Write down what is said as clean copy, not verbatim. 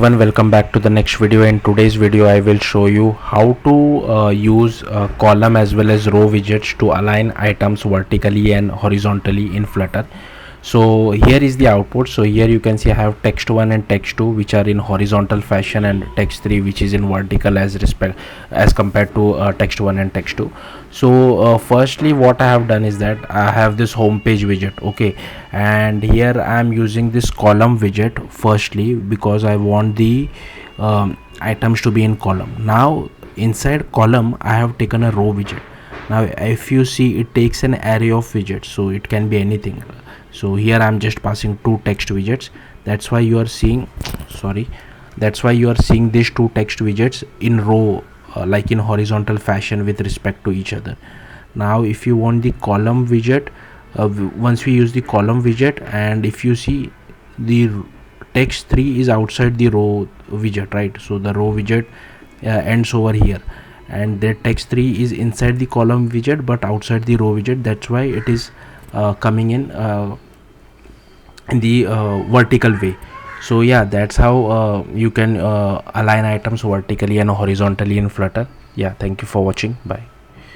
Welcome back to the next video. In today's video I will show you how to use column as well as row widgets to align items vertically and horizontally in Flutter. So here is the output. So here you can see I have text1 and text2 which are in horizontal fashion, and text3 which is in vertical as compared to text1 and text2. So firstly what I have done is that I have this home page widget, okay, and here I am using this column widget firstly because I want the items to be in column. Now inside column I have taken a row widget. Now if you see, it takes an array of widgets, so it can be anything. So here I'm just passing two text widgets. That's why you are seeing these two text widgets in row, like in horizontal fashion with respect to each other. Now if you want the column widget, once we use the column widget, and if you see, the text 3 is outside the row widget, right? So the row widget ends over here, and the text 3 is inside the column widget but outside the row widget. That's why it is coming in the vertical way. So yeah, that's how you can align items vertically and horizontally in Flutter. Yeah, thank you for watching. Bye.